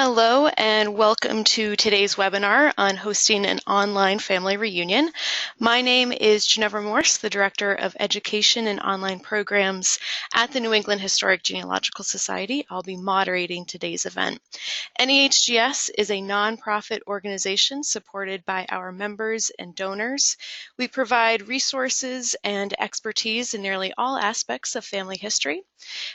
Hello and welcome to today's webinar on hosting an online family reunion. My name is Ginevra Morse, the Director of Education and Online Programs at the New England Historic Genealogical Society. I'll be moderating today's event. NEHGS is a nonprofit organization supported by our members and donors. We provide resources and expertise in nearly all aspects of family history.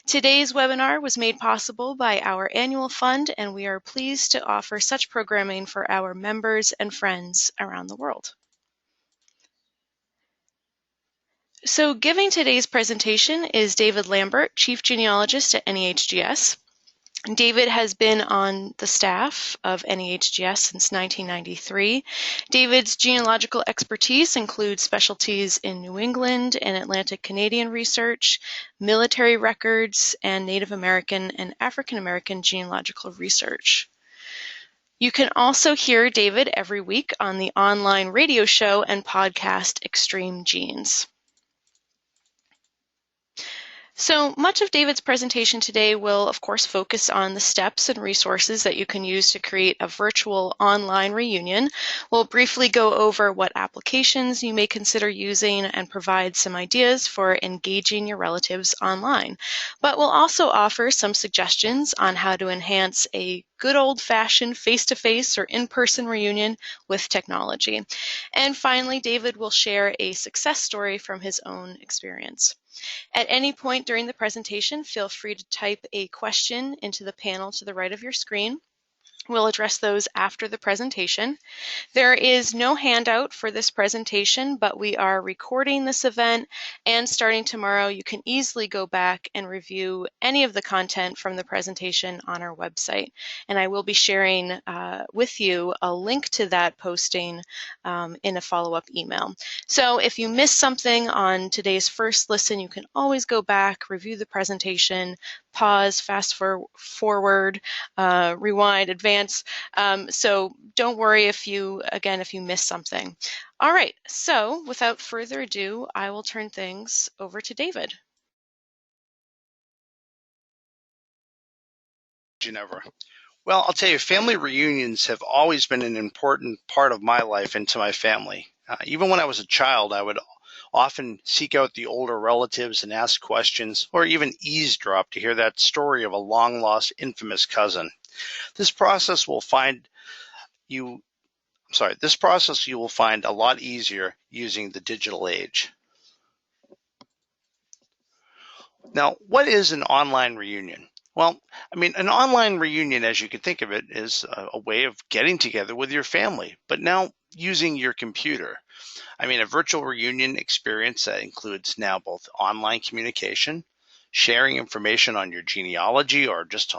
Today's webinar was made possible by our annual fund, and we are pleased to offer such programming for our members and friends around the world. So giving today's presentation is David Lambert, Chief Genealogist at NEHGS. David has been on the staff of NEHGS since 1993. David's genealogical expertise includes specialties in New England and Atlantic Canadian research, military records, and Native American and African American genealogical research. You can also hear David every week on the online radio show and podcast Extreme Genes. So much of David's presentation today will, of course, focus on the steps and resources that you can use to create a virtual online reunion. We'll briefly go over what applications you may consider using and provide some ideas for engaging your relatives online. But we'll also offer some suggestions on how to enhance a good old-fashioned face-to-face or in-person reunion with technology. And finally, David will share a success story from his own experience. At any point during the presentation, feel free to type a question into the panel to the right of your screen. We'll address those after the presentation. There is no handout for this presentation, but we are recording this event, and starting tomorrow, you can easily go back and review any of the content from the presentation on our website. And I will be sharing with you a link to that posting in a follow-up email. So if you missed something on today's first listen, you can always go back, review the presentation, pause, fast forward, rewind, advance. So don't worry if you miss something. All right, so without further ado, I will turn things over to David. Ginevra. Well, I'll tell you, family reunions have always been an important part of my life and to my family. Even when I was a child, I would often seek out the older relatives and ask questions, or even eavesdrop to hear that story of a long-lost infamous cousin. This process you will find a lot easier using the digital age. Now, what is an online reunion? Well, an online reunion, as you can think of it, is a way of getting together with your family, but now using your computer. A virtual reunion experience that includes now both online communication, sharing information on your genealogy, or just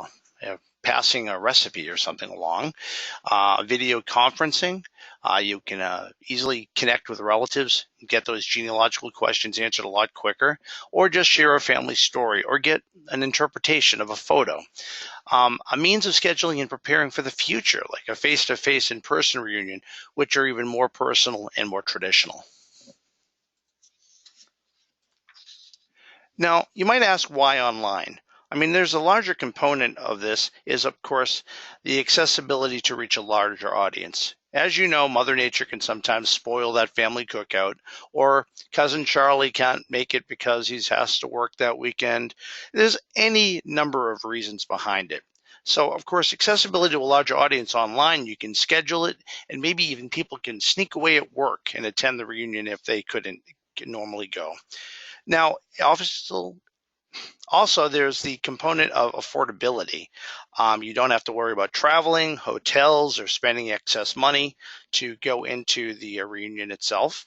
passing a recipe or something along, video conferencing. You can easily connect with relatives, get those genealogical questions answered a lot quicker, or just share a family story or get an interpretation of a photo. A means of scheduling and preparing for the future, like a face-to-face in-person reunion, which are even more personal and more traditional. Now, you might ask why online? There's a larger component of this is, of course, the accessibility to reach a larger audience. As you know, Mother Nature can sometimes spoil that family cookout, or Cousin Charlie can't make it because he has to work that weekend. There's any number of reasons behind it. So, of course, accessibility to a larger audience online, you can schedule it, and maybe even people can sneak away at work and attend the reunion if they couldn't normally go. Now, also, there's the component of affordability. You don't have to worry about traveling, hotels, or spending excess money to go into the reunion itself.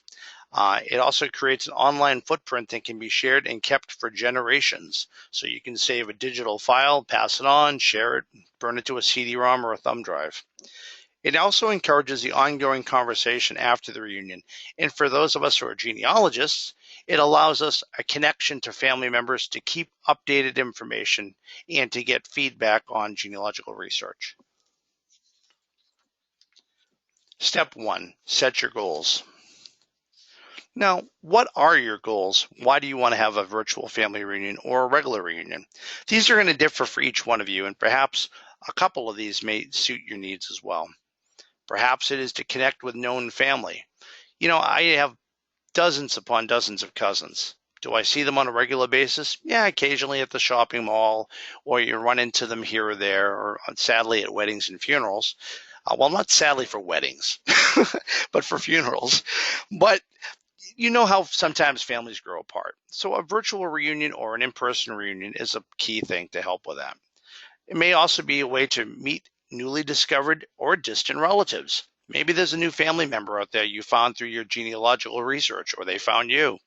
It also creates an online footprint that can be shared and kept for generations. So you can save a digital file, pass it on, share it, burn it to a CD-ROM or a thumb drive. It also encourages the ongoing conversation after the reunion. And for those of us who are genealogists, it allows us a connection to family members to keep updated information and to get feedback on genealogical research. Step 1, set your goals. Now, what are your goals? Why do you want to have a virtual family reunion or a regular reunion? These are going to differ for each one of you, and perhaps a couple of these may suit your needs as well. Perhaps it is to connect with known family. I have dozens upon dozens of cousins. Do I see them on a regular basis? Yeah, occasionally at the shopping mall, or you run into them here or there, or sadly at weddings and funerals. Well, not sadly for weddings, but for funerals. But you know how sometimes families grow apart. So a virtual reunion or an in-person reunion is a key thing to help with that. It may also be a way to meet newly discovered or distant relatives. Maybe there's a new family member out there you found through your genealogical research, or they found you.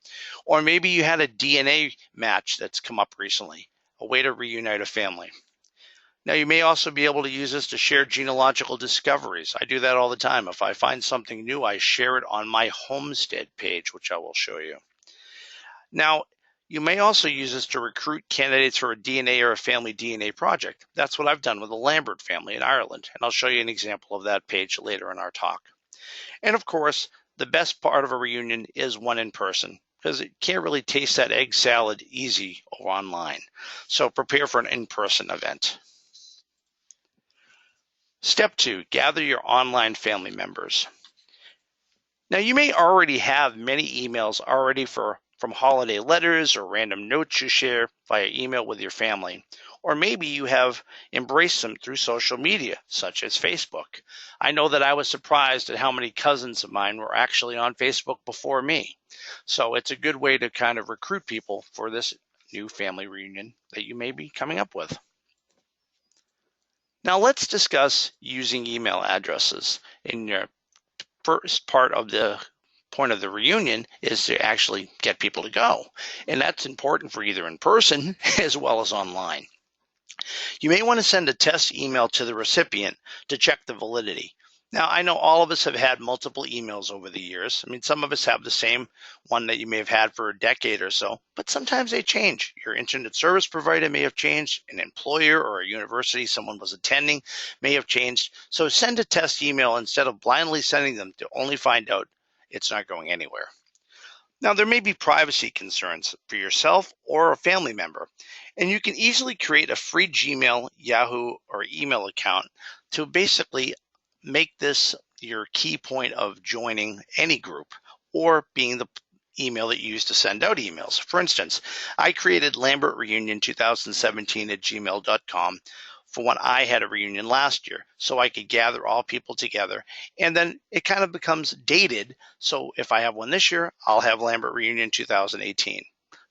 Or maybe you had a DNA match that's come up recently, a way to reunite a family. Now, you may also be able to use this to share genealogical discoveries. I do that all the time. If I find something new, I share it on my homestead page, which I will show you. Now, you may also use this to recruit candidates for a DNA or a family DNA project. That's what I've done with the Lambert family in Ireland, and I'll show you an example of that page later in our talk. And of course, the best part of a reunion is one in person, because it can't really taste that egg salad easy or online. So prepare for an in-person event. Step 2, gather your online family members. Now, you may already have many emails already from holiday letters or random notes you share via email with your family. Or maybe you have embraced them through social media, such as Facebook. I know that I was surprised at how many cousins of mine were actually on Facebook before me. So it's a good way to kind of recruit people for this new family reunion that you may be coming up with. Now let's discuss using email addresses. In your first part of the point of the reunion is to actually get people to go. And that's important for either in person as well as online. You may want to send a test email to the recipient to check the validity. Now, I know all of us have had multiple emails over the years. I mean, some of us have the same one that you may have had for a decade or so, but sometimes they change. Your internet service provider may have changed, an employer or a university someone was attending may have changed. So send a test email instead of blindly sending them to only find out it's not going anywhere. Now, there may be privacy concerns for yourself or a family member, and you can easily create a free Gmail, Yahoo, or email account to basically make this your key point of joining any group or being the email that you use to send out emails. For instance, I created Lambert Reunion 2017 at gmail.com for when I had a reunion last year, so I could gather all people together. And then it kind of becomes dated. So if I have one this year, I'll have Lambert Reunion 2018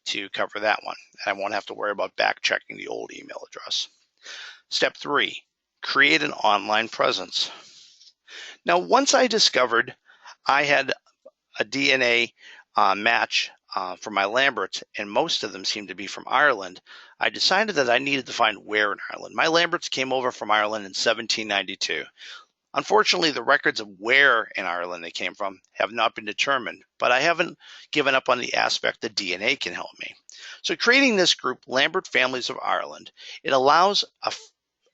to cover that one. And I won't have to worry about back checking the old email address. Step 3, create an online presence. Now, once I discovered I had a DNA match for my Lamberts, and most of them seemed to be from Ireland, I decided that I needed to find where in Ireland. My Lamberts came over from Ireland in 1792. Unfortunately, the records of where in Ireland they came from have not been determined, but I haven't given up on the aspect that DNA can help me. So creating this group, Lambert Families of Ireland, it allows a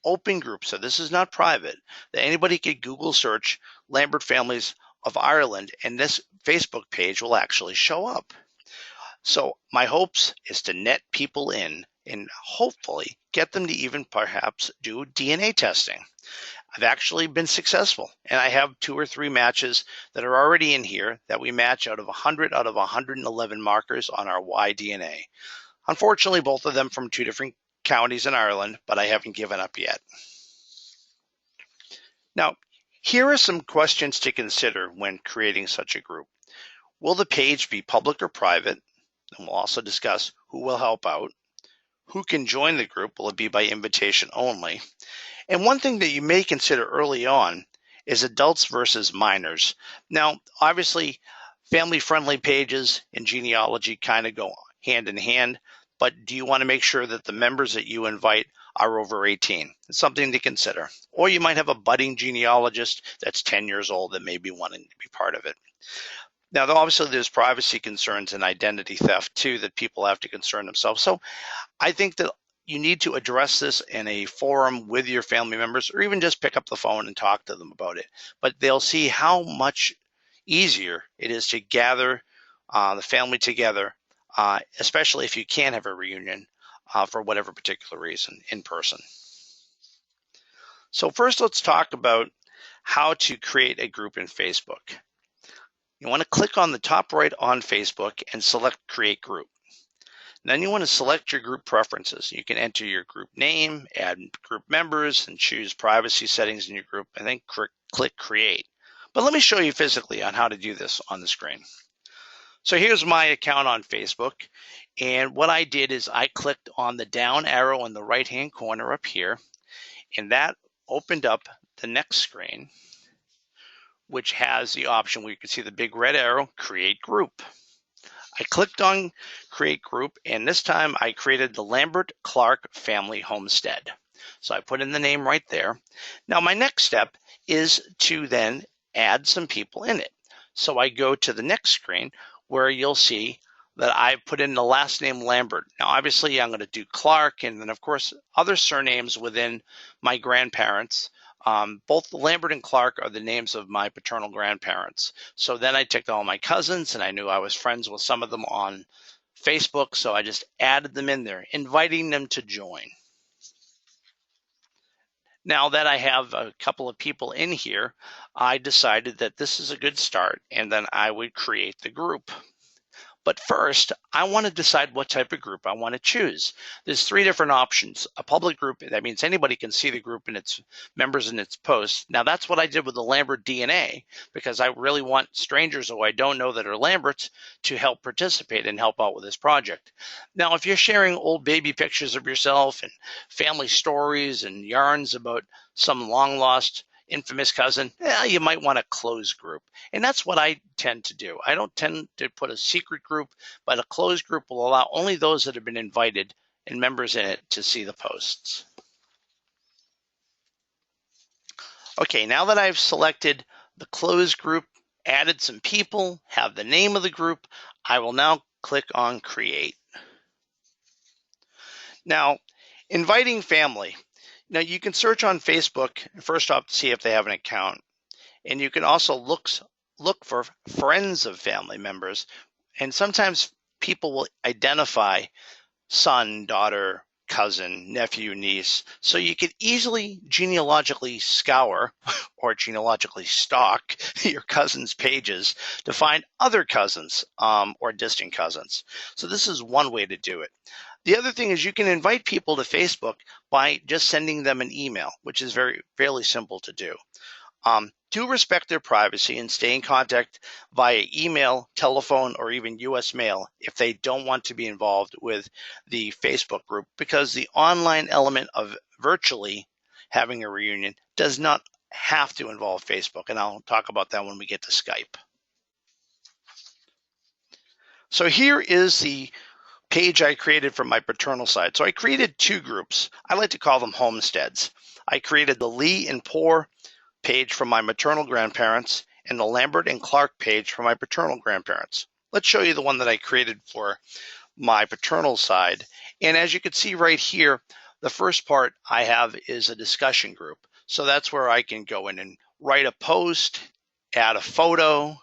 open group, so this is not private, that anybody could Google search Lambert Families of Ireland, and this Facebook page will actually show up. So my hopes is to net people in and hopefully get them to even perhaps do DNA testing. I've actually been successful, and I have 2 or 3 matches that are already in here that we match out of 100 out of 111 markers on our Y-DNA. Unfortunately, both of them from 2 different counties in Ireland, but I haven't given up yet. Now, here are some questions to consider when creating such a group. Will the page be public or private? And we'll also discuss who will help out. Who can join the group? Will it be by invitation only? And one thing that you may consider early on is adults versus minors. Now, obviously, family-friendly pages and genealogy kind of go hand in hand, but do you want to make sure that the members that you invite are over 18? It's something to consider. Or you might have a budding genealogist that's 10 years old that may be wanting to be part of it. Now, obviously, there's privacy concerns and identity theft, too, that people have to concern themselves. So I think that you need to address this in a forum with your family members, or even just pick up the phone and talk to them about it. But they'll see how much easier it is to gather the family together, especially if you can have a reunion for whatever particular reason in person. So first, let's talk about how to create a group in Facebook. You want to click on the top right on Facebook and select Create Group. Then you want to select your group preferences. You can enter your group name, add group members, and choose privacy settings in your group, and then click Create. But let me show you physically on how to do this on the screen. So here's my account on Facebook, and what I did is I clicked on the down arrow in the right-hand corner up here, and that opened up the next screen, which has the option where you can see the big red arrow, Create Group. I clicked on Create Group, and this time I created the Lambert Clark Family Homestead. So I put in the name right there. Now my next step is to then add some people in it. So I go to the next screen where you'll see that I put in the last name Lambert. Now obviously I'm going to do Clark, and then of course other surnames within my grandparents. Both Lambert and Clark are the names of my paternal grandparents. So then I took all my cousins, and I knew I was friends with some of them on Facebook, so I just added them in there, inviting them to join. Now that I have a couple of people in here, I decided that this is a good start, and then I would create the group. But first, I want to decide what type of group I want to choose. There's three different options. A public group, that means anybody can see the group and its members and its posts. Now, that's what I did with the Lambert DNA, because I really want strangers who I don't know that are Lamberts to help participate and help out with this project. Now, if you're sharing old baby pictures of yourself and family stories and yarns about some long-lost infamous cousin, you might want a closed group. And that's what I tend to do. I don't tend to put a secret group, but a closed group will allow only those that have been invited and members in it to see the posts. Okay, now that I've selected the closed group, added some people, have the name of the group, I will now click on Create. Now, inviting family. Now you can search on Facebook first off to see if they have an account, and you can also look for friends of family members, and sometimes people will identify son, daughter, cousin, nephew, niece, so you could easily genealogically scour or genealogically stalk your cousin's pages to find other cousins or distant cousins. So this is one way to do it. The other thing is you can invite people to Facebook by just sending them an email, which is fairly simple to do. Do respect their privacy and stay in contact via email, telephone, or even US mail if they don't want to be involved with the Facebook group, because the online element of virtually having a reunion does not have to involve Facebook, and I'll talk about that when we get to Skype. So here is the page I created from my paternal side. So I created two groups. I like to call them homesteads. I created the Lee and Poor page from my maternal grandparents and the Lambert and Clark page from my paternal grandparents. Let's show you the one that I created for my paternal side. And as you can see right here, the first part I have is a discussion group. So that's where I can go in and write a post, add a photo,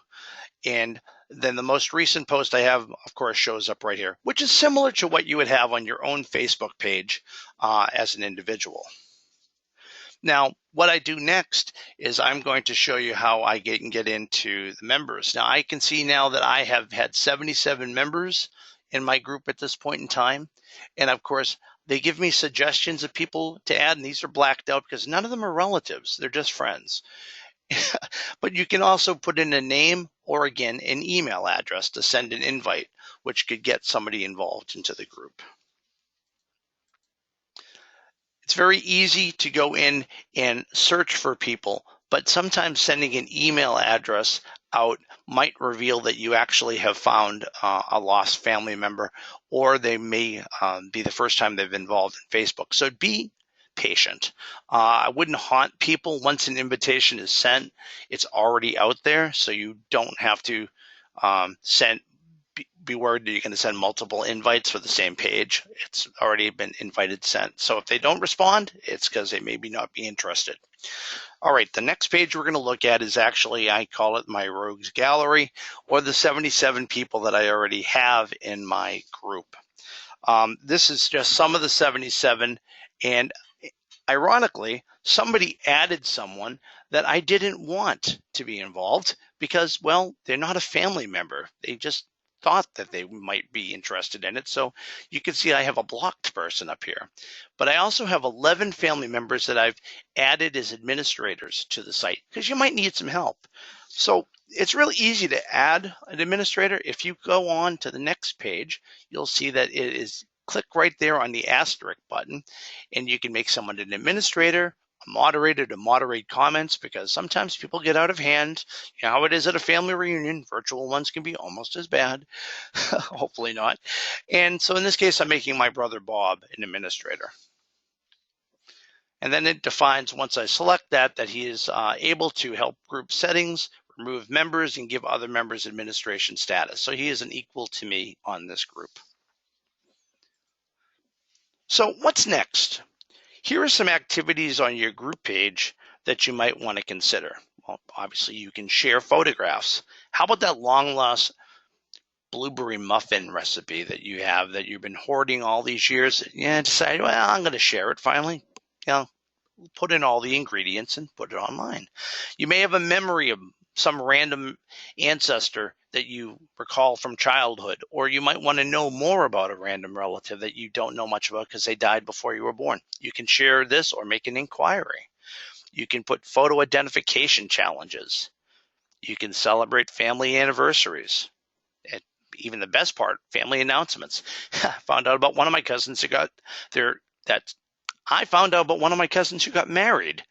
and then the most recent post I have, of course, shows up right here, which is similar to what you would have on your own Facebook page as an individual. Now, what I do next is I'm going to show you how I can get into the members. Now, I can see now that I have had 77 members in my group at this point in time. And of course, they give me suggestions of people to add, and these are blacked out because none of them are relatives. They're just friends. But you can also put in a name or, again, an email address to send an invite, which could get somebody involved into the group. It's very easy to go in and search for people, but sometimes sending an email address out might reveal that you actually have found a lost family member, or they may be the first time they've been involved in Facebook. So be patient. I wouldn't haunt people. Once an invitation is sent, it's already out there, so you don't have to be worried that you're going to send multiple invites for the same page. It's already been invited sent. So if they don't respond, it's because they maybe not be interested. All right, the next page we're going to look at is actually, I call it my rogues gallery, or the 77 people that I already have in my group. This is just some of the 77, and ironically, somebody added someone that I didn't want to be involved because, well, they're not a family member. They just thought that they might be interested in it. So you can see I have a blocked person up here. But I also have 11 family members that I've added as administrators to the site because you might need some help. So it's really easy to add an administrator. If you go on to the next page, you'll see that it is click right there on the asterisk button, and you can make someone an administrator, a moderator to moderate comments, because sometimes people get out of hand. You know how it is at a family reunion. Virtual ones can be almost as bad. Hopefully not. And so in this case, I'm making my brother Bob an administrator. And then it defines, once I select that he is able to help group settings, remove members, and give other members administration status. So he is an equal to me on this group. So what's next? Here are some activities on your group page that you might want to consider. Well, obviously you can share photographs. How about that long lost blueberry muffin recipe that you have that you've been hoarding all these years? Yeah, decide, well, I'm going to share it finally. You know, put in all the ingredients and put it online. You may have a memory of some random ancestor that you recall from childhood, or you might want to know more about a random relative that you don't know much about because they died before you were born. You can share this or make an inquiry. You can put photo identification challenges. You can celebrate family anniversaries. And even the best part, family announcements. Found out about one of my cousins who got I found out about one of my cousins who got married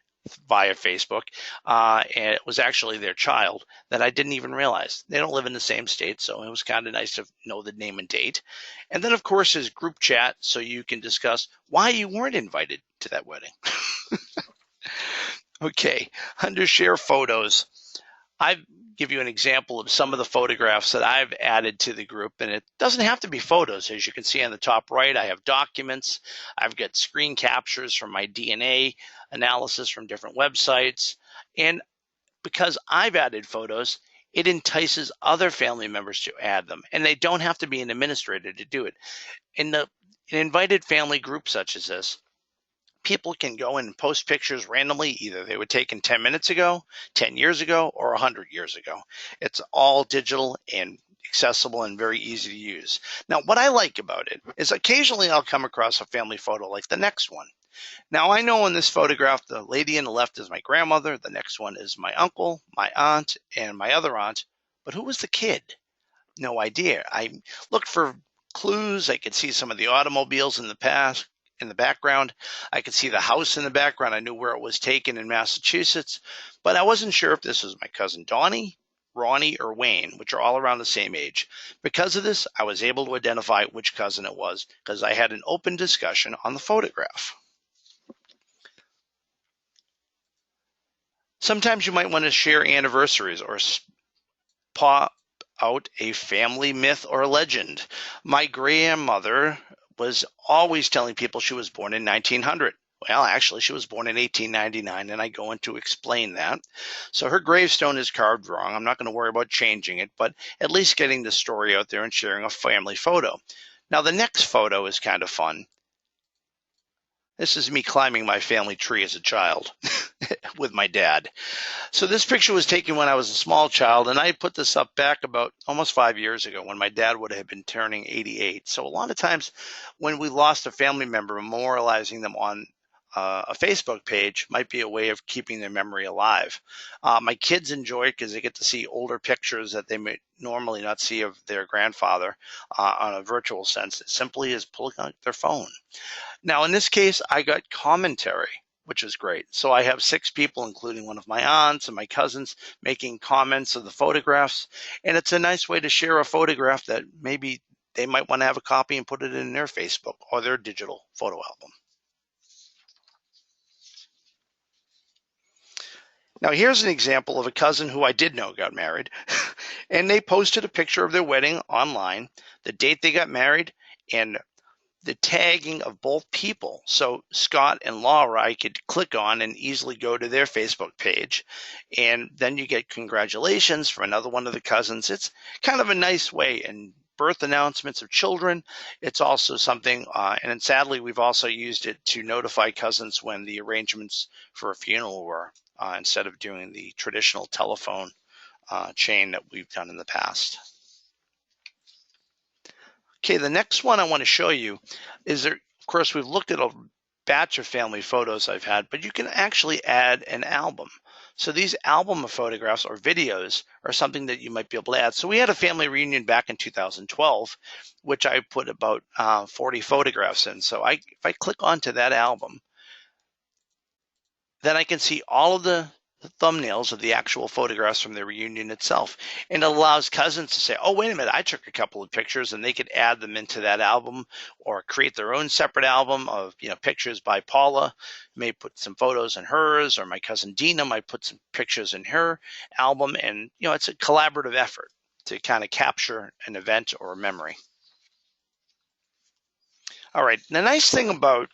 via Facebook, and it was actually their child that I didn't even realize. They don't live in the same state, so it was kind of nice to know the name and date. And then, of course, there's group chat, so you can discuss why you weren't invited to that wedding. Okay, under share photos, I give you an example of some of the photographs that I've added to the group, and it doesn't have to be photos. As you can see on the top right, I have documents. I've got screen captures from my DNA analysis from different websites. And because I've added photos, it entices other family members to add them, and they don't have to be an administrator to do it. In an invited family group such as this, people can go and post pictures randomly. Either they were taken 10 minutes ago, 10 years ago, or 100 years ago. It's all digital and accessible and very easy to use. Now, what I like about it is occasionally I'll come across a family photo like the next one. Now, I know in this photograph, the lady on the left is my grandmother. The next one is my uncle, my aunt, and my other aunt. But who was the kid? No idea. I looked for clues. I could see some of the automobiles in the background. I could see the house in the background. I knew where it was taken in Massachusetts, but I wasn't sure if this was my cousin Donnie, Ronnie, or Wayne, which are all around the same age. Because of this, I was able to identify which cousin it was because I had an open discussion on the photograph. Sometimes you might want to share anniversaries or pop out a family myth or legend. My grandmother was always telling people she was born in 1900. Well, actually, she was born in 1899, and I go in to explain that. So her gravestone is carved wrong. I'm not going to worry about changing it, but at least getting the story out there and sharing a family photo. Now, the next photo is kind of fun. This is me climbing my family tree as a child with my dad. So this picture was taken when I was a small child, and I put this up back about almost 5 years ago when my dad would have been turning 88. So a lot of times when we lost a family member, memorializing them on a Facebook page might be a way of keeping their memory alive. My kids enjoy it because they get to see older pictures that they may normally not see of their grandfather on a virtual sense. It simply is pulling out their phone. Now, in this case, I got commentary, which is great. So I have 6 people, including one of my aunts and my cousins, making comments of the photographs. And it's a nice way to share a photograph that maybe they might want to have a copy and put it in their Facebook or their digital photo album. Now, here's an example of a cousin who I did know got married, and they posted a picture of their wedding online, the date they got married, and the tagging of both people. So Scott and Laura, I could click on and easily go to their Facebook page, and then you get congratulations from another one of the cousins. It's kind of a nice way. And birth announcements of children, it's also something, and sadly, we've also used it to notify cousins when the arrangements for a funeral were, instead of doing the traditional telephone chain that we've done in the past. Okay, the next one I want to show you is there, of course, we've looked at a batch of family photos I've had, but you can actually add an album. So these album of photographs or videos are something that you might be able to add. So we had a family reunion back in 2012, which I put about 40 photographs in. So if I click onto that album, then I can see all of the thumbnails of the actual photographs from the reunion itself. And it allows cousins to say, oh, wait a minute, I took a couple of pictures, and they could add them into that album or create their own separate album of, pictures by Paula, may put some photos in hers, or my cousin Dina might put some pictures in her album. And, it's a collaborative effort to kind of capture an event or a memory. All right, the nice thing about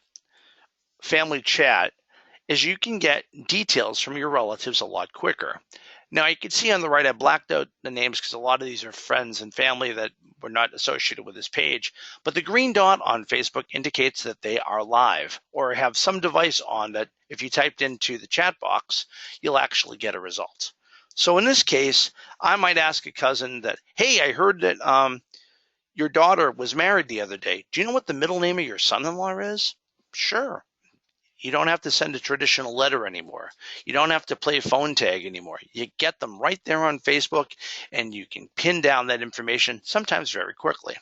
family chat is you can get details from your relatives a lot quicker. Now, you can see on the right, I blacked out the names because a lot of these are friends and family that were not associated with this page. But the green dot on Facebook indicates that they are live or have some device on that if you typed into the chat box, you'll actually get a result. So in this case, I might ask a cousin that, hey, I heard that your daughter was married the other day. Do you know what the middle name of your son-in-law is? Sure. You don't have to send a traditional letter anymore. You don't have to play phone tag anymore. You get them right there on Facebook, and you can pin down that information, sometimes very quickly.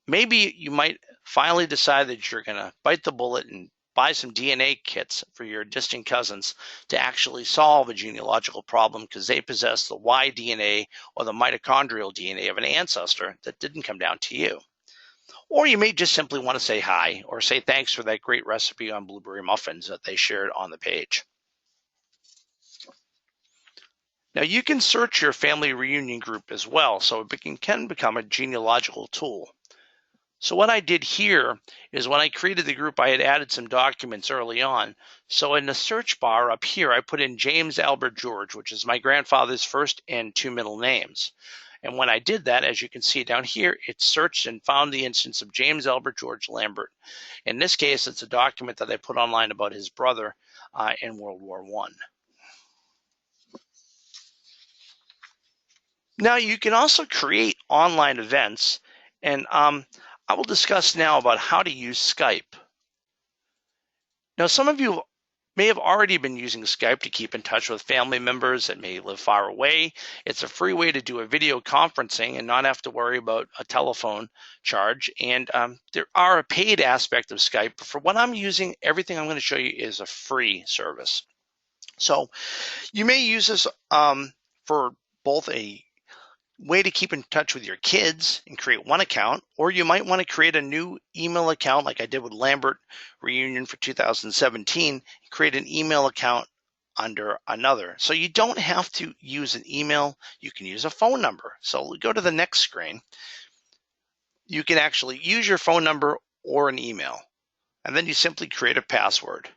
Maybe you might finally decide that you're going to bite the bullet and buy some DNA kits for your distant cousins to actually solve a genealogical problem because they possess the Y DNA or the mitochondrial DNA of an ancestor that didn't come down to you. Or you may just simply want to say hi or say thanks for that great recipe on blueberry muffins that they shared on the page. Now you can search your family reunion group as well, so it can become a genealogical tool. So what I did here is when I created the group, I had added some documents early on. So in the search bar up here, I put in James Albert George, which is my grandfather's first and two middle names. And when I did that, as you can see down here, it searched and found the instance of James Albert George Lambert. In this case, it's a document that I put online about his brother in World War I. Now, you can also create online events, and I will discuss now about how to use Skype. Now, some of you may have already been using Skype to keep in touch with family members that may live far away. It's a free way to do a video conferencing and not have to worry about a telephone charge. And there are a paid aspect of Skype, but for what I'm using, everything I'm going to show you is a free service. So you may use this for both a way to keep in touch with your kids and create one account, or you might want to create a new email account like I did with Lambert Reunion for 2017, and create an email account under another. So you don't have to use an email, you can use a phone number. So we go to the next screen. You can actually use your phone number or an email, and then you simply create a password.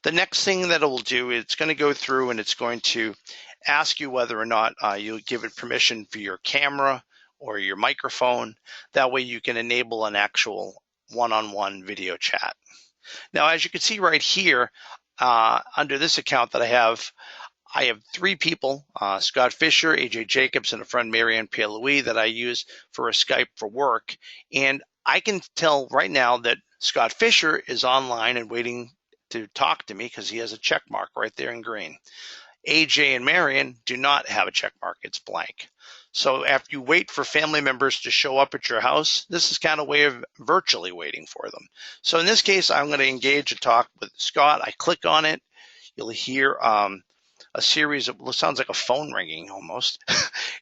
The next thing that it will do, it's going to go through and it's going to ask you whether or not you'll give it permission for your camera or your microphone. That way you can enable an actual one-on-one video chat. Now, as you can see right here, under this account that I have three people, Scott Fisher, AJ Jacobs, and a friend, Marianne Pierre-Louis, that I use for a Skype for work. And I can tell right now that Scott Fisher is online and waiting to talk to me because he has a check mark right there in green. AJ and Marion do not have a check mark, it's blank. So after you wait for family members to show up at your house, this is kind of a way of virtually waiting for them. So in this case, I'm going to engage a talk with Scott. I click on it. You'll hear a series of, sounds like a phone ringing almost.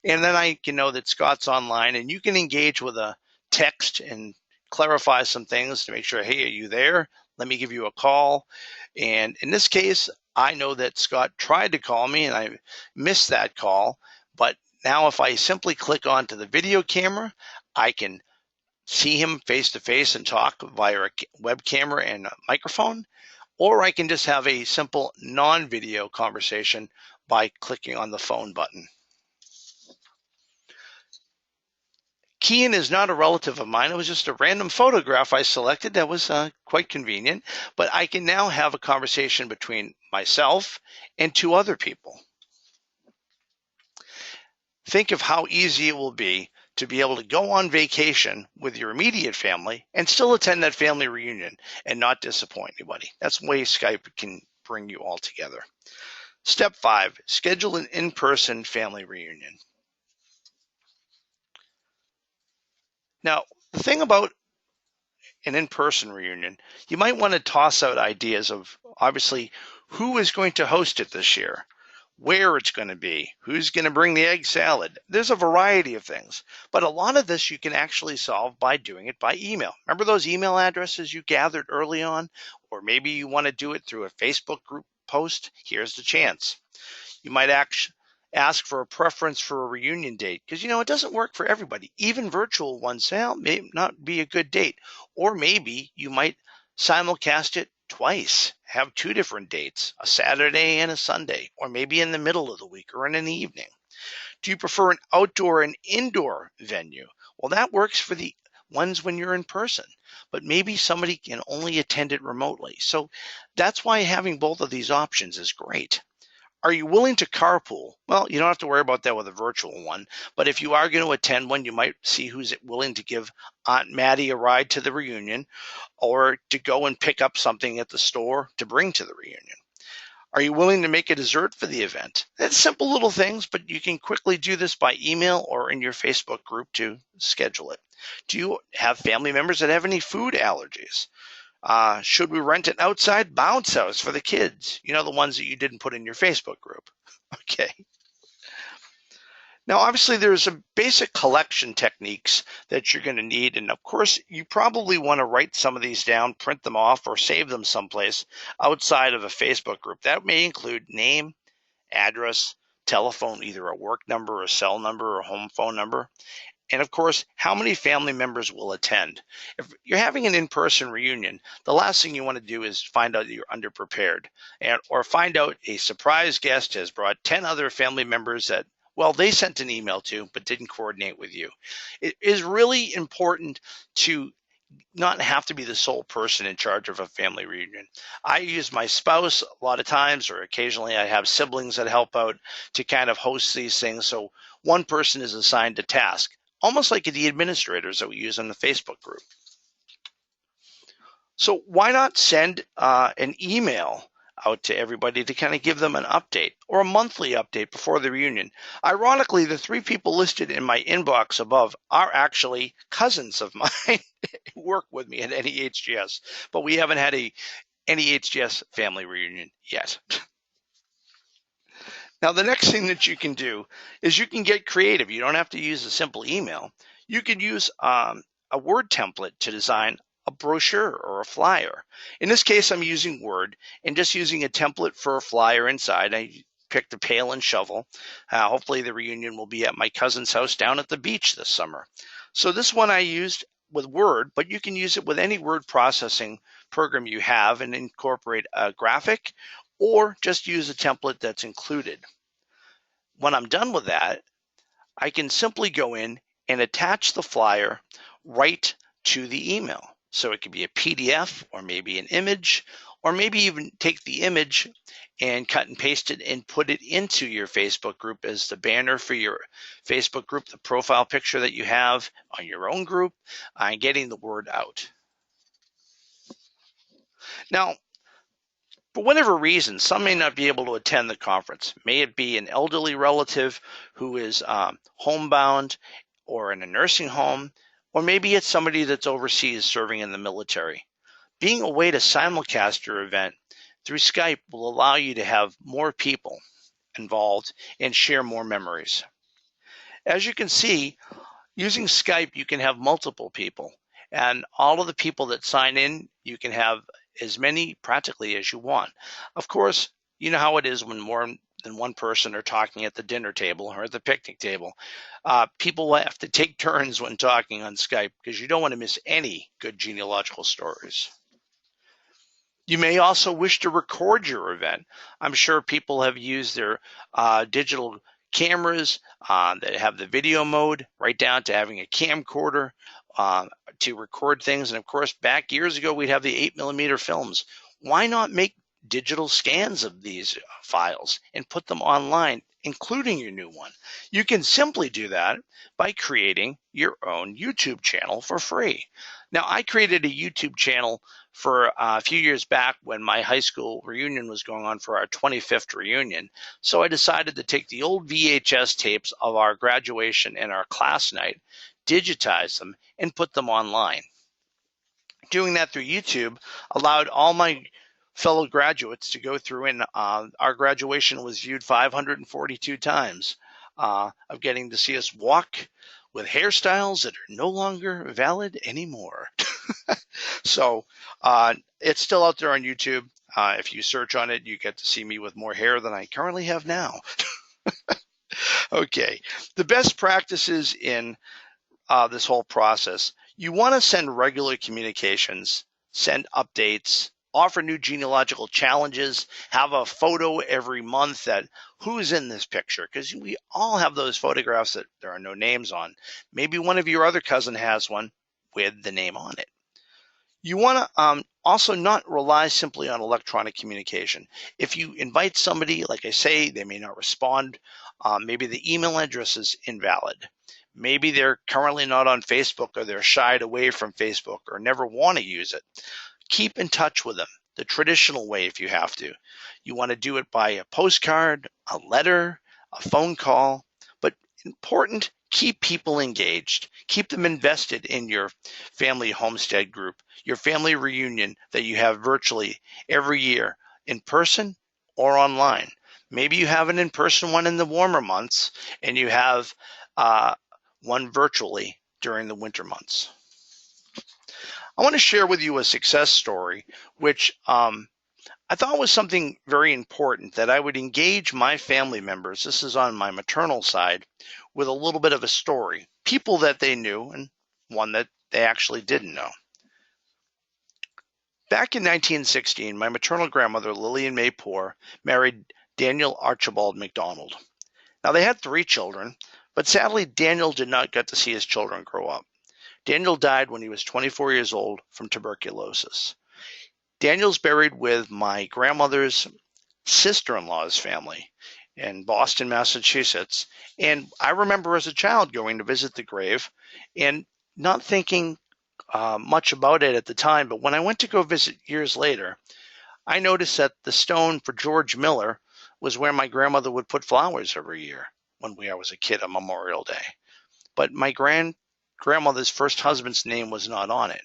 And then I can know that Scott's online, and you can engage with a text and clarify some things to make sure, hey, are you there? Let me give you a call. And in this case, I know that Scott tried to call me and I missed that call. But now if I simply click onto the video camera, I can see him face to face and talk via a web camera and a microphone, or I can just have a simple non-video conversation by clicking on the phone button. Kian is not a relative of mine. It was just a random photograph I selected that was quite convenient, but I can now have a conversation between myself and two other people. Think of how easy it will be to be able to go on vacation with your immediate family and still attend that family reunion and not disappoint anybody. That's the way Skype can bring you all together. Step 5, schedule an in-person family reunion. Now, the thing about an in-person reunion, you might want to toss out ideas of obviously who is going to host it this year, where it's going to be, who's going to bring the egg salad. There's a variety of things, but a lot of this you can actually solve by doing it by email. Remember those email addresses you gathered early on? Or maybe you want to do it through a Facebook group post. Here's the chance. You might ask for a preference for a reunion date because, it doesn't work for everybody. Even virtual ones may not be a good date. Or maybe you might simulcast it twice, have 2 different dates, a Saturday and a Sunday, or maybe in the middle of the week or in an evening. Do you prefer an outdoor and indoor venue? Well, that works for the ones when you're in person, but maybe somebody can only attend it remotely. So that's why having both of these options is great. Are you willing to carpool? Well, you don't have to worry about that with a virtual one, but if you are going to attend one, you might see who's willing to give Aunt Maddie a ride to the reunion or to go and pick up something at the store to bring to the reunion. Are you willing to make a dessert for the event? It's simple little things, but you can quickly do this by email or in your Facebook group to schedule it. Do you have family members that have any food allergies? Should we rent an outside bounce house for the kids? The ones that you didn't put in your Facebook group. Okay. Now, obviously, there's some basic collection techniques that you're going to need. And of course, you probably want to write some of these down, print them off, or save them someplace outside of a Facebook group. That may include name, address, telephone, either a work number, a cell number, or a home phone number. And of course, how many family members will attend? If you're having an in-person reunion, the last thing you want to do is find out that you're underprepared or find out a surprise guest has brought 10 other family members that, well, they sent an email to, but didn't coordinate with you. It is really important to not have to be the sole person in charge of a family reunion. I use my spouse a lot of times, or occasionally I have siblings that help out to kind of host these things. So one person is assigned a task, almost like the administrators that we use in the Facebook group. So why not send an email out to everybody to kind of give them an update or a monthly update before the reunion? Ironically, the 3 people listed in my inbox above are actually cousins of mine who work with me at NEHGS, but we haven't had a NEHGS family reunion yet. Now, the next thing that you can do is you can get creative. You don't have to use a simple email. You can use a Word template to design a brochure or a flyer. In this case, I'm using Word and just using a template for a flyer inside. I picked a pail and shovel. Hopefully the reunion will be at my cousin's house down at the beach this summer. So this one I used with Word, but you can use it with any word processing program you have and incorporate a graphic or just use a template that's included. When I'm done with that, I can simply go in and attach the flyer right to the email. So it could be a PDF or maybe an image, or maybe even take the image and cut and paste it and put it into your Facebook group as the banner for your Facebook group, the profile picture that you have on your own group, and getting the word out. Now, for whatever reason, some may not be able to attend the conference. May it be an elderly relative who is homebound or in a nursing home, or maybe it's somebody that's overseas serving in the military. Being a way to simulcast your event through Skype will allow you to have more people involved and share more memories. As you can see, using Skype, you can have multiple people, and all of the people that sign in, you can have as many practically as you want. Of course, you know how it is when more than one person are talking at the dinner table or at the picnic table. People will have to take turns when talking on Skype because you don't want to miss any good genealogical stories. You may also wish to record your event. I'm sure people have used their digital cameras that have the video mode, right down to having a camcorder to record things. And of course, back years ago, we'd have the 8mm films. Why not make digital scans of these files and put them online, including your new one? You can simply do that by creating your own YouTube channel for free. Now, I created a YouTube channel for a few years back when my high school reunion was going on for our 25th reunion. So I decided to take the old VHS tapes of our graduation and our class night, digitize them, and put them online. Doing that through YouTube allowed all my fellow graduates to go through, and our graduation was viewed 542 times, of getting to see us walk with hairstyles that are no longer valid anymore. So it's still out there on YouTube. If you search on it, you get to see me with more hair than I currently have now. Okay, the best practices in this whole process. You want to send regular communications, send updates, offer new genealogical challenges, have a photo every month that who's in this picture, because we all have those photographs that there are no names on. Maybe one of your other cousin has one with the name on it. You want to also not rely simply on electronic communication. If you invite somebody, like I say, they may not respond. Maybe the email address is invalid. Maybe they're currently not on Facebook, or they're shied away from Facebook, or never want to use it. Keep in touch with them the traditional way if you have to. You want to do it by a postcard, a letter, a phone call, but important, keep people engaged. Keep them invested in your family homestead group, your family reunion that you have virtually every year, in person or online. Maybe you have an in-person one in the warmer months, and you have one virtually during the winter months. I want to share with you a success story, which I thought was something very important, that I would engage my family members, this is on my maternal side, with a little bit of a story, people that they knew and one that they actually didn't know. Back in 1916, my maternal grandmother, Lillian May Poor, married Daniel Archibald McDonald. Now, they had 3 children, but sadly, Daniel did not get to see his children grow up. Daniel died when he was 24 years old from tuberculosis. Daniel's buried with my grandmother's sister-in-law's family in Boston, Massachusetts. And I remember as a child going to visit the grave and not thinking much about it at the time. But when I went to go visit years later, I noticed that the stone for George Miller was where my grandmother would put flowers every year when I was a kid on Memorial Day. But my grandmother's first husband's name was not on it.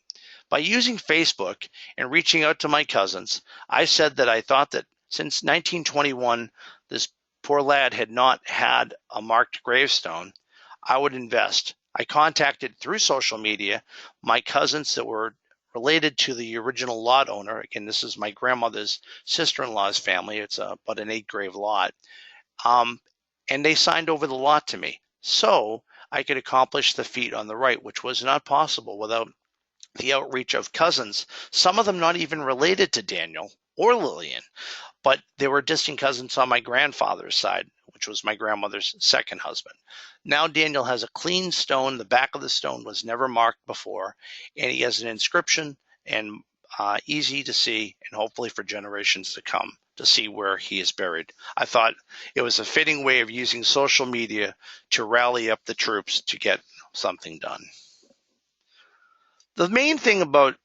By using Facebook and reaching out to my cousins, I said that I thought that since 1921, this poor lad had not had a marked gravestone, I would invest. I contacted through social media my cousins that were related to the original lot owner. Again, this is my grandmother's sister-in-law's family. It's about an 8-grave lot. And they signed over the lot to me, so I could accomplish the feat on the right, which was not possible without the outreach of cousins, some of them not even related to Daniel or Lillian, but they were distant cousins on my grandfather's side, which was my grandmother's second husband. Now Daniel has a clean stone. The back of the stone was never marked before, and he has an inscription, and easy to see, and hopefully for generations to come, to see where he is buried. I thought it was a fitting way of using social media to rally up the troops to get something done. The main thing about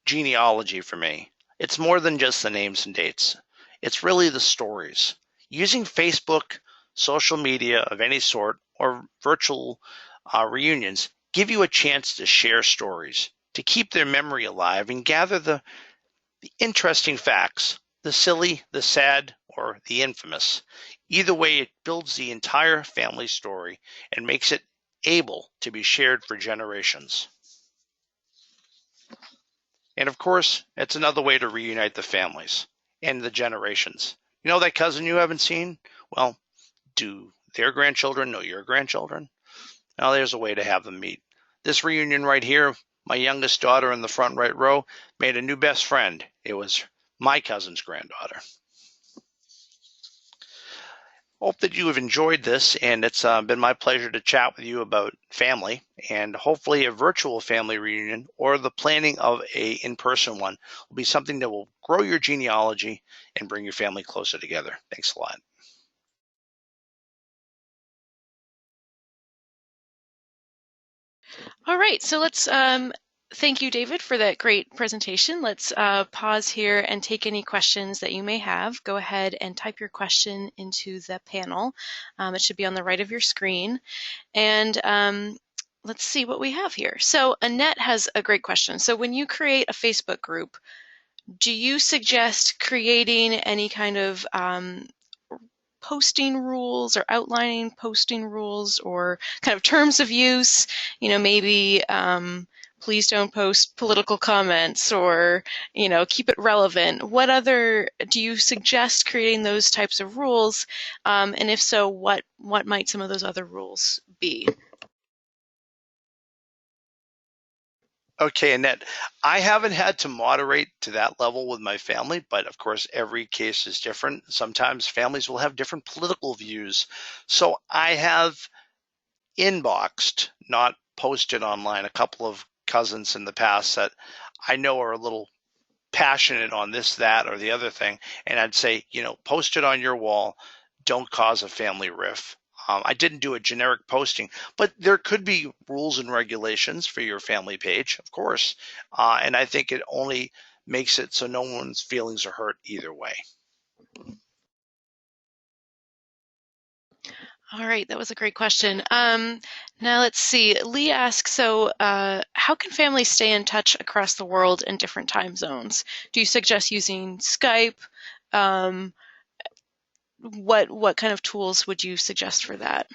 genealogy for me, it's more than just the names and dates. It's really the stories. Using Facebook, social media of any sort, or virtual reunions give you a chance to share stories, to keep their memory alive and gather the interesting facts, the silly, the sad, or the infamous. Either way, it builds the entire family story and makes it able to be shared for generations. And of course, it's another way to reunite the families and the generations You know that cousin you haven't seen? Well, do their grandchildren know your grandchildren? Now there's a way to have them meet. This reunion right here, my youngest daughter in the front right row made a new best friend. It was my cousin's granddaughter. Hope that you have enjoyed this, and it's been my pleasure to chat with you about family, and hopefully a virtual family reunion or the planning of a in-person one will be something that will grow your genealogy and bring your family closer together. Thanks a lot. All right, so let's thank you, David, for that great presentation. Let's pause here and take any questions that you may have. Go ahead and type your question into the panel. It should be on the right of your screen. And let's see what we have here. So Annette has a great question. So when you create a Facebook group, do you suggest creating any kind of posting rules or outlining posting rules or kind of terms of use? You know, maybe please don't post political comments, or, you know, keep it relevant. What other, do you suggest creating those types of rules? And if so, what might some of those other rules be? Okay, Annette, I haven't had to moderate to that level with my family, but of course, every case is different. Sometimes families will have different political views. So I have inboxed, not posted online, a couple of cousins in the past that I know are a little passionate on this, that, or the other thing. And I'd say, you know, post it on your wall. Don't cause a family rift. I didn't do a generic posting, but there could be rules and regulations for your family page, of course. And I think it only makes it so no one's feelings are hurt either way. All right, that was a great question. Now let's see. Lee asks, so how can families stay in touch across the world in different time zones? Do you suggest using Skype? Um, what kind of tools would you suggest for that?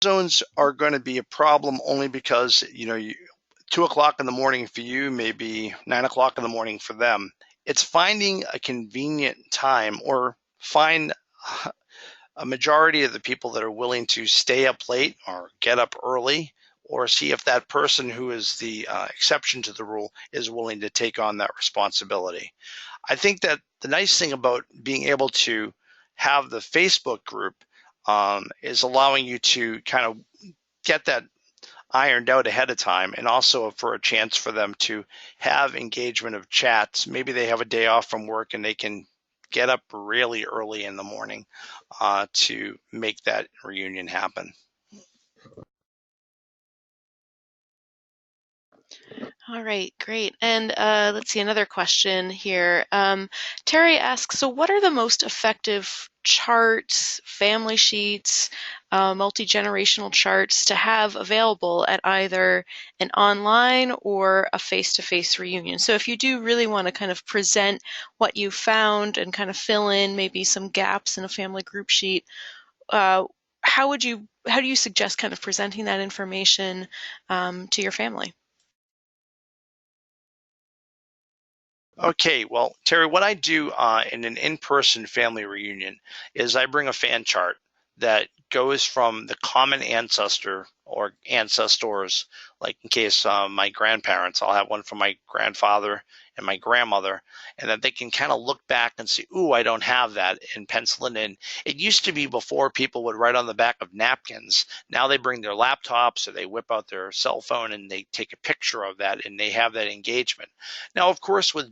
Zones are going to be a problem only because, you know, 2 o'clock in the morning for you may be 9 o'clock in the morning for them. It's finding a convenient time, or find a majority of the people that are willing to stay up late or get up early, or see if that person who is the exception to the rule is willing to take on that responsibility. I think that the nice thing about being able to have the Facebook group is allowing you to kind of get that ironed out ahead of time, and also for a chance for them to have engagement of chats. Maybe they have a day off from work and they can get up really early in the morning to make that reunion happen. All right, great. And let's see, another question here. Terry asks, so what are the most effective charts, family sheets, multi-generational charts to have available at either an online or a face-to-face reunion? So if you do really want to kind of present what you found and kind of fill in maybe some gaps in a family group sheet, how do you suggest kind of presenting that information to your family? Okay, well, Terry, what I do in an in-person family reunion is I bring a fan chart that goes from the common ancestor or ancestors, like in case my grandparents, I'll have one from my grandfather and my grandmother, and that they can kind of look back and see, ooh, I don't have that, and pencil it in. It used to be before people would write on the back of napkins. Now they bring their laptops or they whip out their cell phone and they take a picture of that, and they have that engagement. Now, of course, with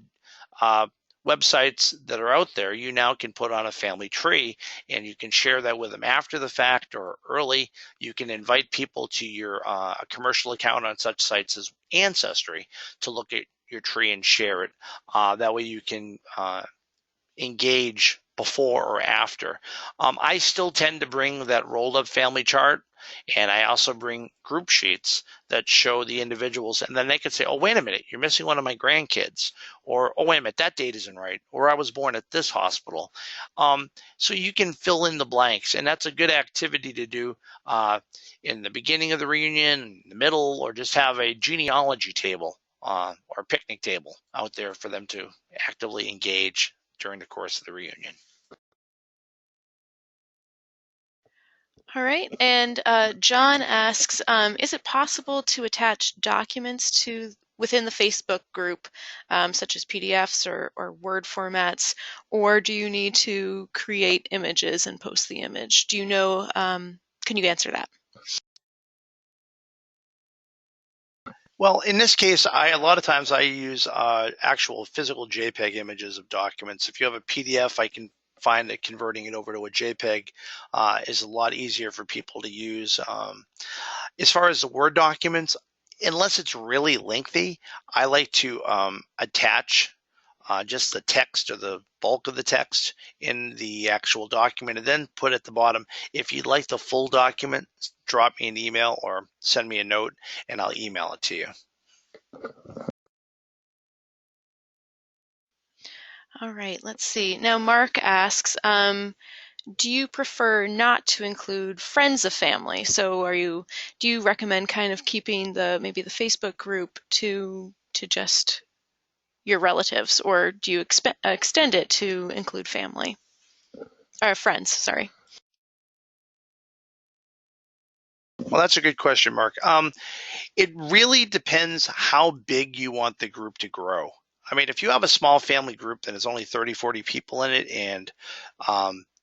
uh, websites that are out there, you now can put on a family tree and you can share that with them after the fact or early. You can invite people to your commercial account on such sites as Ancestry to look at your tree and share it. That way you can engage before or after. I still tend to bring that rolled up family chart, and I also bring group sheets that show the individuals, and then they could say, oh, wait a minute, you're missing one of my grandkids, or oh, wait a minute, that date isn't right, or I was born at this hospital. So you can fill in the blanks, and that's a good activity to do in the beginning of the reunion, in the middle, or just have a genealogy table or picnic table out there for them to actively engage during the course of the reunion. All right, and John asks, is it possible to attach documents within the Facebook group, such as PDFs or Word formats, or do you need to create images and post the image? Do you know, can you answer that? Well, in this case, a lot of times I use actual physical JPEG images of documents. If you have a PDF, I can find that converting it over to a JPEG is a lot easier for people to use. As far as the Word documents, unless it's really lengthy, I like to attach just the text or the bulk of the text in the actual document and then put at the bottom. If you'd like the full document, drop me an email or send me a note and I'll email it to you. All right, let's see. Now, Mark asks, do you prefer not to include friends of family? So do you recommend kind of keeping maybe the Facebook group to just your relatives, or do you extend it to include family or friends? Sorry. Well, that's a good question, Mark. It really depends how big you want the group to grow. I mean, if you have a small family group that has only 30, 40 people in it, and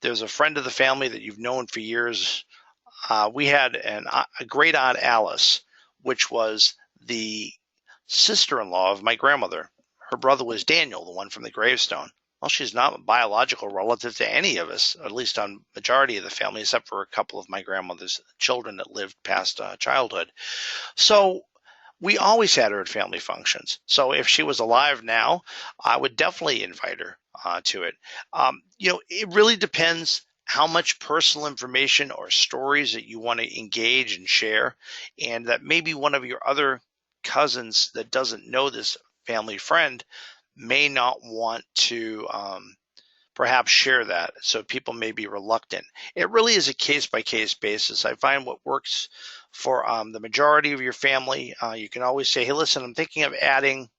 there's a friend of the family that you've known for years. We had a great aunt Alice, which was the sister-in-law of my grandmother. Her brother was Daniel, the one from the gravestone. Well, she's not a biological relative to any of us, at least on majority of the family, except for a couple of my grandmother's children that lived past childhood. So we always had her at family functions. So if she was alive now, I would definitely invite her to it. It really depends how much personal information or stories that you want to engage and share, and that maybe one of your other cousins that doesn't know this family friend may not want to perhaps share that. So people may be reluctant. It really is a case-by-case basis. I find what works for the majority of your family, you can always say, hey, listen, I'm thinking of adding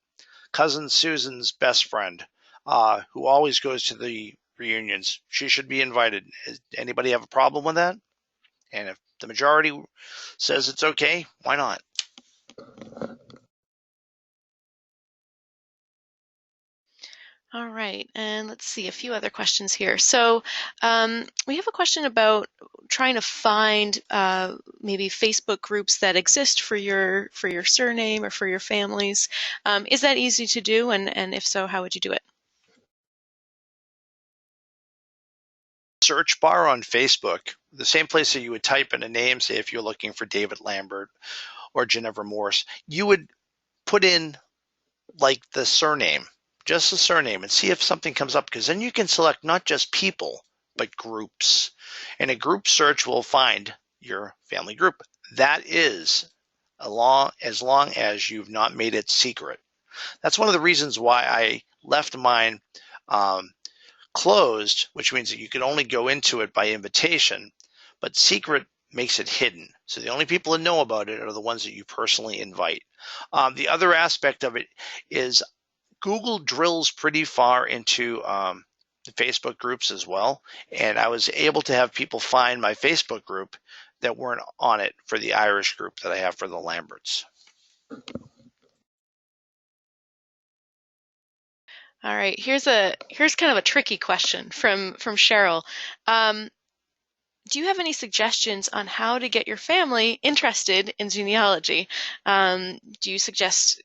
cousin Susan's best friend who always goes to the reunions. She should be invited. Anybody have a problem with that? And if the majority says it's okay, why not? All right, and let's see a few other questions here. So we have a question about trying to find maybe Facebook groups that exist for your surname or for your families. Is that easy to do? And if so, how would you do it? Search bar on Facebook, the same place that you would type in a name, say if you're looking for David Lambert or Ginevra Morse, you would put in like the surname, just the surname, and see if something comes up, because then you can select not just people, but groups. And a group search will find your family group. That is as long as you've not made it secret. That's one of the reasons why I left mine closed, which means that you can only go into it by invitation, but secret makes it hidden. So the only people that know about it are the ones that you personally invite. The other aspect of it is Google drills pretty far into the Facebook groups as well. And I was able to have people find my Facebook group that weren't on it for the Irish group that I have for the Lamberts. All right, here's kind of a tricky question from Cheryl. Do you have any suggestions on how to get your family interested in genealogy? Do you suggest,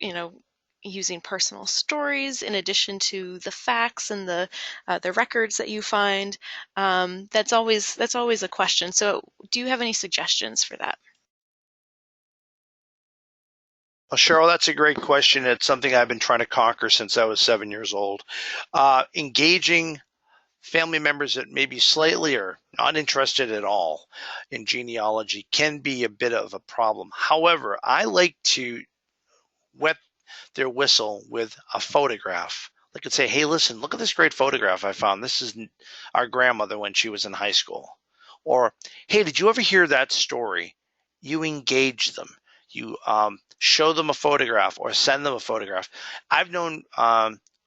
using personal stories in addition to the facts and the records that you find? That's always a question. So, do you have any suggestions for that? Well, Cheryl, that's a great question. It's something I've been trying to conquer since I was 7 years old. Engaging family members that may be slightly or not interested at all in genealogy can be a bit of a problem. However, I like to wet their whistle with a photograph. They could say, hey, listen, look at this great photograph I found. This is our grandmother when she was in high school. Or, hey, did you ever hear that story? You engage them. You show them a photograph or send them a photograph. I've known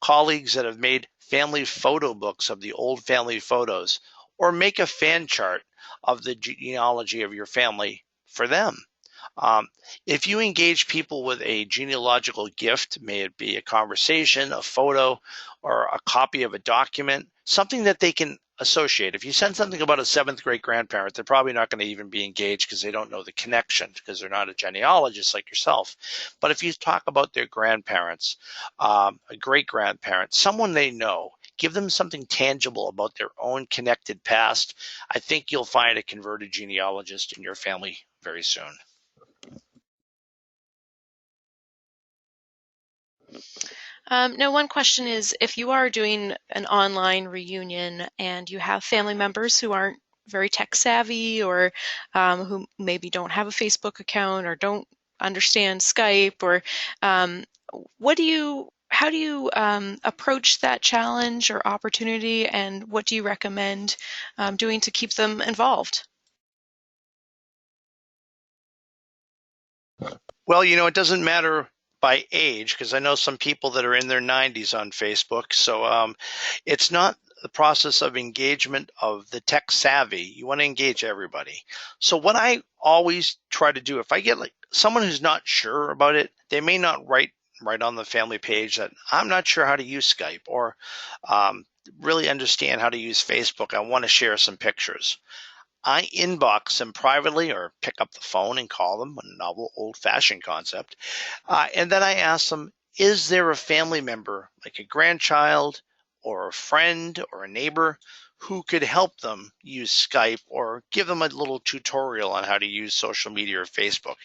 colleagues that have made family photo books of the old family photos, or make a fan chart of the genealogy of your family for them. Um, if you engage people with a genealogical gift, may it be a conversation, a photo, or a copy of a document, something that they can associate. If you send something about a seventh great grandparent, they're probably not going to even be engaged because they don't know the connection, because they're not a genealogist like yourself. But if you talk about their grandparents, a great grandparent, someone they know, give them something tangible about their own connected past, I think you'll find a converted genealogist in your family very soon. Now, one question is, if you are doing an online reunion and you have family members who aren't very tech savvy, or who maybe don't have a Facebook account or don't understand Skype, or um, how do you approach that challenge or opportunity, and what do you recommend doing to keep them involved? Well, it doesn't matter by age, because I know some people that are in their 90s on Facebook. So it's not the process of engagement of the tech savvy. You want to engage everybody. So what I always try to do, if I get like someone who's not sure about it, they may not write right on the family page that I'm not sure how to use Skype, or really understand how to use Facebook. I want to share some pictures. I inbox them privately, or pick up the phone and call them, a novel old-fashioned concept. And then I ask them, is there a family member, like a grandchild or a friend or a neighbor, who could help them use Skype, or give them a little tutorial on how to use social media or Facebook?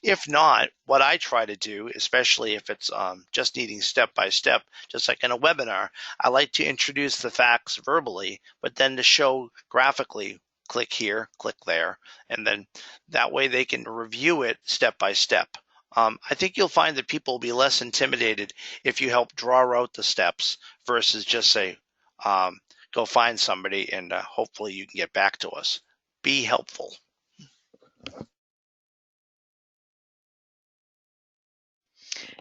If not, what I try to do, especially if it's just needing step by step, just like in a webinar, I like to introduce the facts verbally, but then to show graphically, click here, click there, and then that way they can review it step by step. I think you'll find that people will be less intimidated if you help draw out the steps versus just say, go find somebody and hopefully you can get back to us. Be helpful.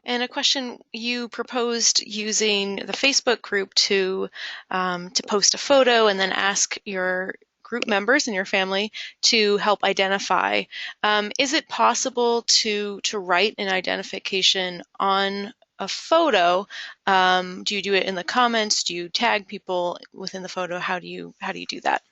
And a question, you proposed using the Facebook group to post a photo and then ask your group members in your family to help identify. Is it possible to write an identification on a photo? Do you do it in the comments? Do you tag people within the photo? How do you do that?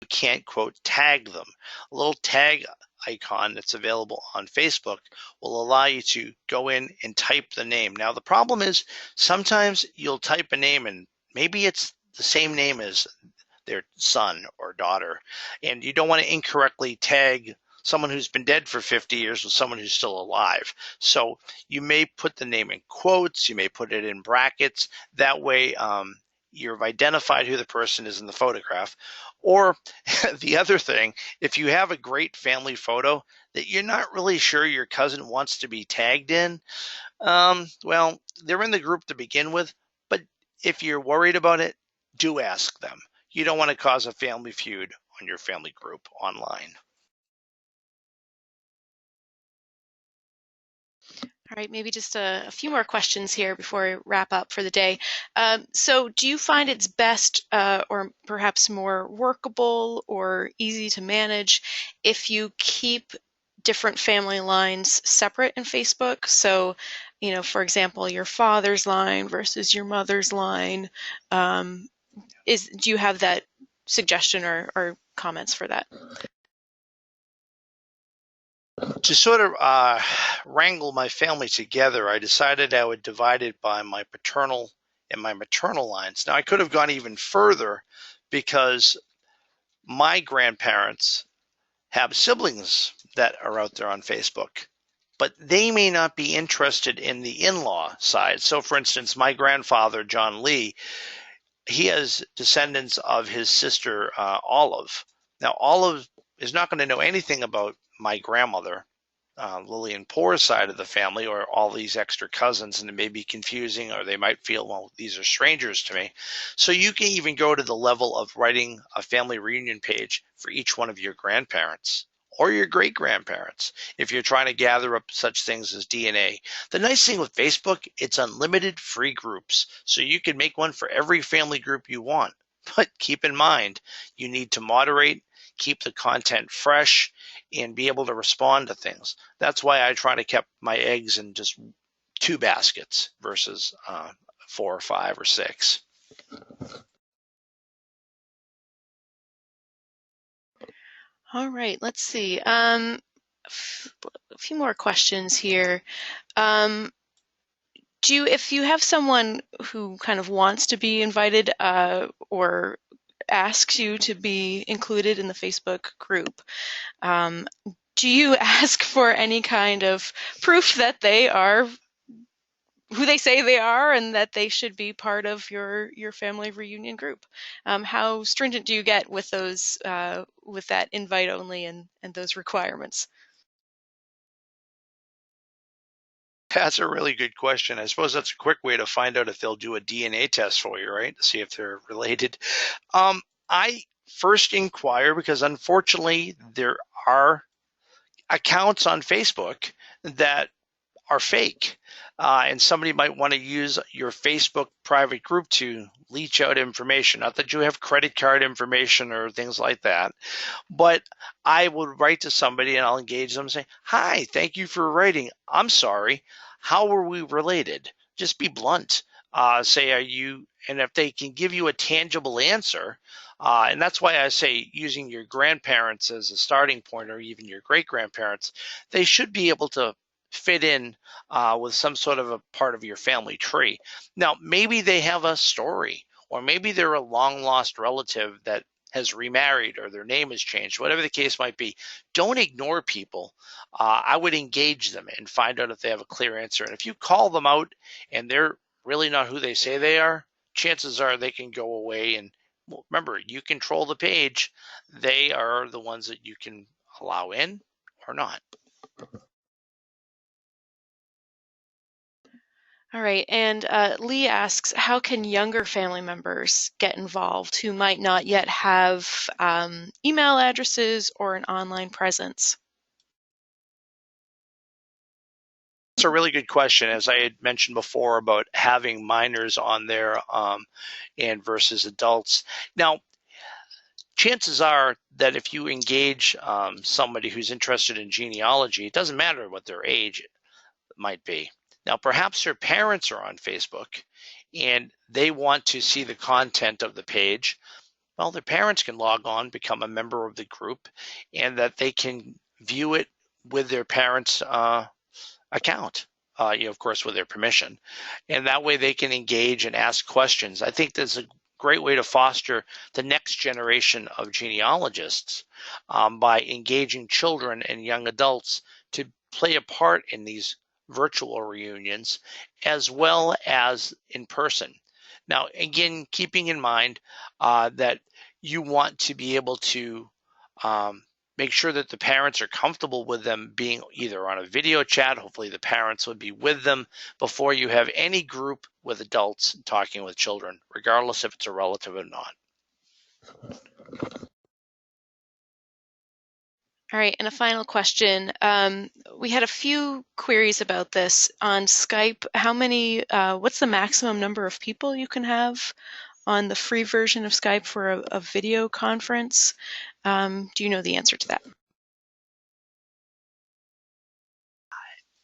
You can't, quote, tag them. A little tag icon that's available on Facebook will allow you to go in and type the name. Now, the problem is sometimes you'll type a name and maybe it's the same name as their son or daughter, and you don't want to incorrectly tag someone who's been dead for 50 years with someone who's still alive. So you may put the name in quotes, you may put it in brackets. That way you've identified who the person is in the photograph. Or the other thing, if you have a great family photo that you're not really sure your cousin wants to be tagged in, well, they're in the group to begin with, but if you're worried about it, do ask them. You don't want to cause a family feud on your family group online. All right, maybe just a few more questions here before we wrap up for the day. So do you find it's best, or perhaps more workable or easy to manage, if you keep different family lines separate in Facebook? So, for example, your father's line versus your mother's line. Do you have that suggestion or comments for that? To sort of wrangle my family together, I decided I would divide it by my paternal and my maternal lines. Now, I could have gone even further, because my grandparents have siblings that are out there on Facebook, but they may not be interested in the in-law side. So, for instance, my grandfather, John Lee, he has descendants of his sister, Olive. Now, Olive is not going to know anything about my grandmother, Lillian Poor's side of the family, or all these extra cousins, and it may be confusing, or they might feel, well, these are strangers to me. So you can even go to the level of writing a family reunion page for each one of your grandparents, or your great-grandparents if you're trying to gather up such things as DNA. The nice thing with Facebook, it's unlimited free groups, so you can make one for every family group you want. But keep in mind, you need to moderate, keep the content fresh, and be able to respond to things. That's why I try to keep my eggs in just 2 baskets versus 4 or 5 or 6. All right, let's see. A few more questions here. If you have someone who kind of wants to be invited or asks you to be included in the Facebook group, do you ask for any kind of proof that they are who they say they are and that they should be part of your family reunion group? How stringent do you get with those with that invite only and those requirements? That's a really good question. I suppose that's a quick way to find out if they'll do a DNA test for you, right? To see if they're related. I first inquire because unfortunately there are accounts on Facebook that are fake. And somebody might want to use your Facebook private group to leach out information. Not that you have credit card information or things like that, but I would write to somebody and I'll engage them and say, "Hi, thank you for writing. I'm sorry. How were we related?" Just be blunt. Say, "Are you," and if they can give you a tangible answer, and that's why I say using your grandparents as a starting point or even your great grandparents, they should be able to fit in with some sort of a part of your family tree. Now, maybe they have a story, or maybe they're a long lost relative that has remarried or their name has changed, whatever the case might be. Don't ignore people. I would engage them and find out if they have a clear answer. And if you call them out and they're really not who they say they are, chances are they can go away. And remember, you control the page. They are the ones that you can allow in or not. All right, and Lee asks, how can younger family members get involved who might not yet have email addresses or an online presence? That's a really good question. As I had mentioned before about having minors on there and versus adults. Now, chances are that if you engage somebody who's interested in genealogy, it doesn't matter what their age might be. Now, perhaps their parents are on Facebook and they want to see the content of the page. Well, their parents can log on, become a member of the group, and that they can view it with their parents' account, of course, with their permission. And that way they can engage and ask questions. I think that's a great way to foster the next generation of genealogists by engaging children and young adults to play a part in these virtual reunions as well as in person. Now, again, keeping in mind that you want to be able to um, make sure that the parents are comfortable with them being either on a video chat. Hopefully the parents would be with them before you have any group with adults talking with children, regardless if it's a relative or not. All right, and a final question. We had a few queries about this on Skype. What's the maximum number of people you can have on the free version of Skype for a video conference? Do you know the answer to that?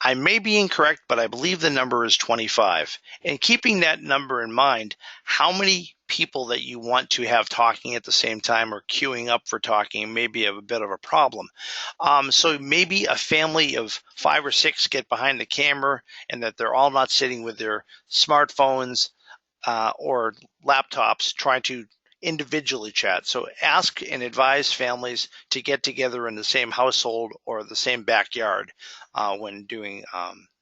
I may be incorrect, but I believe the number is 25. And keeping that number in mind, how many people that you want to have talking at the same time or queuing up for talking may be a bit of a problem. So maybe a family of 5 or 6 get behind the camera and that they're all not sitting with their smartphones or laptops trying to individually chat. So ask and advise families to get together in the same household or the same backyard when doing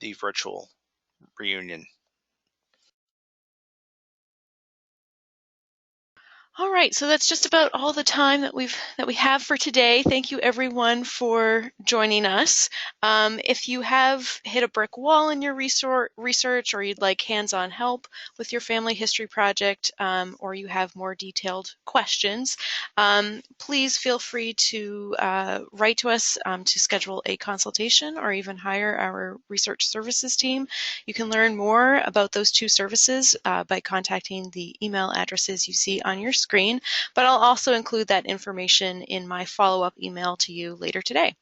the virtual reunion. All right, so that's just about all the time that we have for today. Thank you everyone for joining us. If you have hit a brick wall in your research, or you'd like hands-on help with your family history project, or you have more detailed questions, please feel free to write to us to schedule a consultation or even hire our research services team. You can learn more about those two services by contacting the email addresses you see on your screen, but I'll also include that information in my follow-up email to you later today.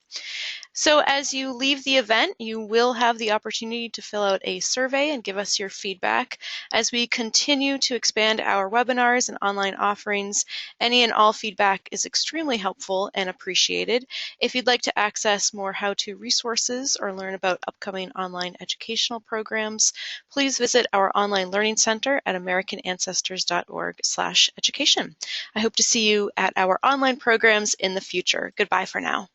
So as you leave the event, you will have the opportunity to fill out a survey and give us your feedback. As we continue to expand our webinars and online offerings, any and all feedback is extremely helpful and appreciated. If you'd like to access more how-to resources or learn about upcoming online educational programs, please visit our online learning center at americanancestors.org/education. I hope to see you at our online programs in the future. Goodbye for now.